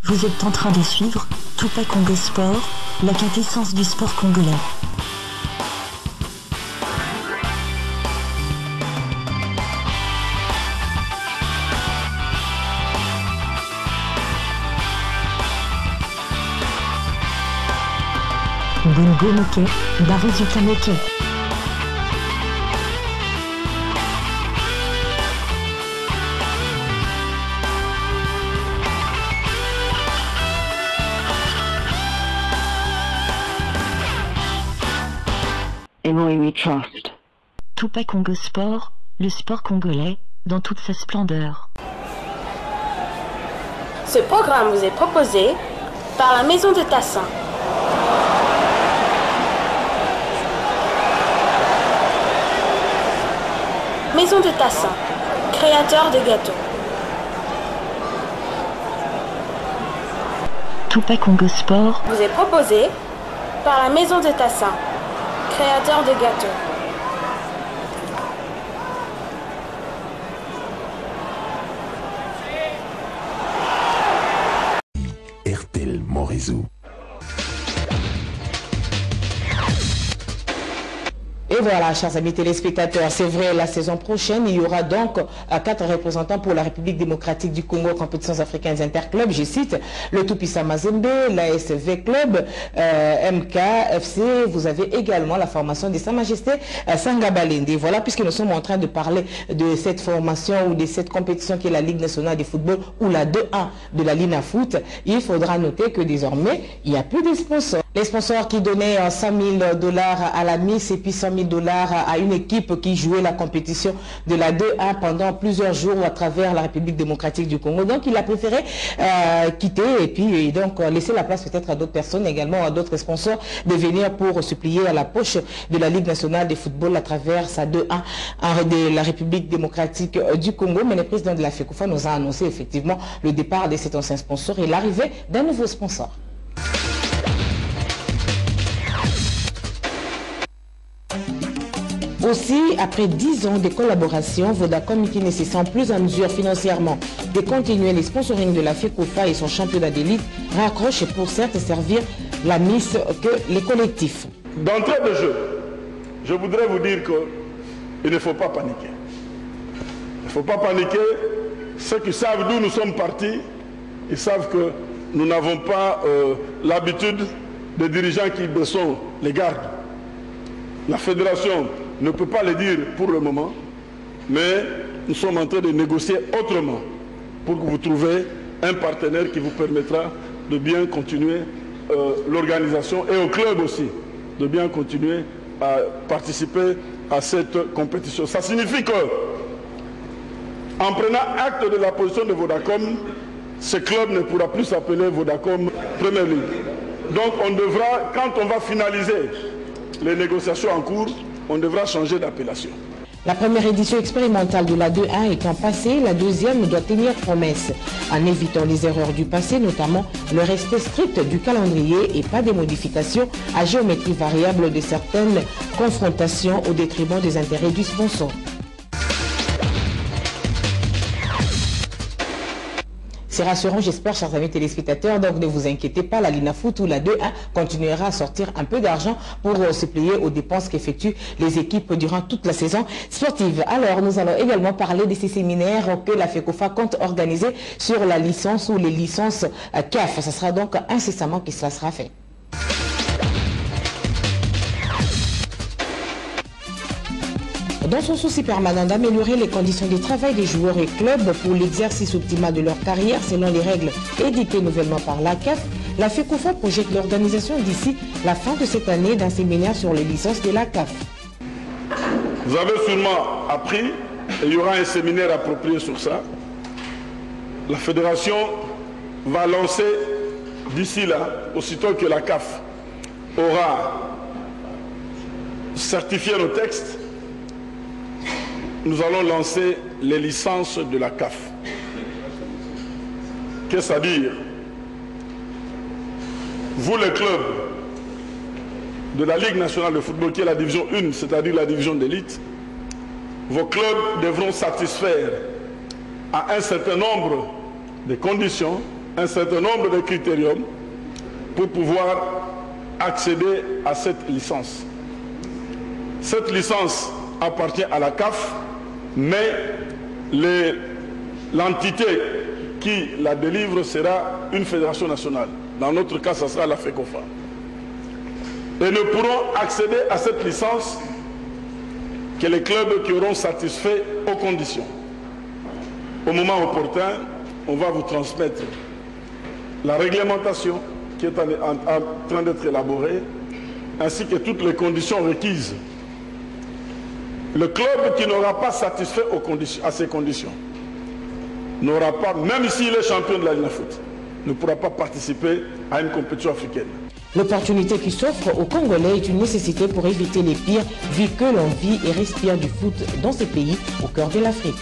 Vous êtes en train de suivre Tupac Congo Sport, la quintessence du sport congolais. Bongo Moké, Barizuka Moké. We trust. Tupac Congo Sport, le sport congolais, dans toute sa splendeur. Ce programme vous est proposé par la Maison de Tassin. Maison de Tassin, créateur de gâteaux. Tupac Congo Sport vous est proposé par la Maison de Tassin, créateur de gâteaux. RTL Morizou. Et voilà, chers amis téléspectateurs, c'est vrai, la saison prochaine, il y aura donc 4 représentants pour la République démocratique du Congo, compétitions africaines interclubs. Je cite le Toupissa Mazembe, l'ASV Club, MK, FC. Vous avez également la formation de Sa Majesté Sangabalende. Voilà, puisque nous sommes en train de parler de cette formation ou de cette compétition qui est la Ligue nationale de football ou la 2-1 de la Lina Foot, il faudra noter que désormais, il n'y a plus de sponsors. Les sponsors qui donnaient $100 000 à la Miss et puis $100 000 à une équipe qui jouait la compétition de la 2-1 pendant plusieurs jours à travers la République démocratique du Congo. Donc il a préféré quitter et puis donc laisser la place peut-être à d'autres personnes, également à d'autres sponsors, de venir pour supplier à la poche de la Ligue nationale de football à travers sa 2-1 de la République démocratique du Congo. Mais le président de la FECOFA nous a annoncé effectivement le départ de cet ancien sponsor et l'arrivée d'un nouveau sponsor. Aussi, après 10 ans de collaboration, Vodacom, qui ne se sent plus en mesure financièrement de continuer les sponsorings de la FECOFA et son championnat d'élite, raccroche pour certes servir la Miss que les collectifs. D'entrée de jeu, je voudrais vous dire qu'il ne faut pas paniquer. Il ne faut pas paniquer. Ceux qui savent d'où nous sommes partis, ils savent que nous n'avons pas l'habitude des dirigeants qui baissent les gardes. La fédération ne peut pas le dire pour le moment, mais nous sommes en train de négocier autrement pour que vous trouviez un partenaire qui vous permettra de bien continuer l'organisation et au club aussi de bien continuer à participer à cette compétition. Ça signifie que, en prenant acte de la position de Vodacom, ce club ne pourra plus s'appeler Vodacom Premier League. Donc on devra, quand on va finaliser les négociations en cours, on devra changer d'appellation. La première édition expérimentale de la 2-1 étant passée, la deuxième doit tenir promesse, en évitant les erreurs du passé, notamment le respect strict du calendrier et pas des modifications à géométrie variable de certaines confrontations au détriment des intérêts du sponsor. C'est rassurant, j'espère, chers amis téléspectateurs, donc ne vous inquiétez pas, la Lina Foot ou la 2-1 continuera à sortir un peu d'argent pour se plier aux dépenses qu'effectuent les équipes durant toute la saison sportive. Alors, nous allons également parler de ces séminaires que la FECOFA compte organiser sur la licence ou les licences CAF. Ce sera donc incessamment que cela sera fait. Dans son souci permanent d'améliorer les conditions de travail des joueurs et clubs pour l'exercice optimal de leur carrière selon les règles éditées nouvellement par la CAF, la FECOFA projette l'organisation d'ici la fin de cette année d'un séminaire sur les licences de la CAF. Vous avez sûrement appris, et il y aura un séminaire approprié sur ça. La fédération va lancer d'ici là, aussitôt que la CAF aura certifié nos textes, nous allons lancer les licences de la CAF. Qu'est-ce à dire? Vous, les clubs de la Ligue nationale de football, qui est la division 1, c'est-à-dire la division d'élite, vos clubs devront satisfaire à un certain nombre de conditions un certain nombre de critériums pour pouvoir accéder à cette licence. Cette licence appartient à la CAF, mais l'entité qui la délivre sera une fédération nationale. Dans notre cas, ce sera la FECOFA. Et ne pourront accéder à cette licence que les clubs qui auront satisfait aux conditions. Au moment opportun, on va vous transmettre la réglementation qui est en train d'être élaborée, ainsi que toutes les conditions requises. Le club qui n'aura pas satisfait à ces conditions n'aura pas, même s'il est champion de la Ligue de foot, ne pourra pas participer à une compétition africaine. L'opportunité qui s'offre aux Congolais est une nécessité pour éviter les pires, vu que l'on vit et respire du foot dans ces pays au cœur de l'Afrique.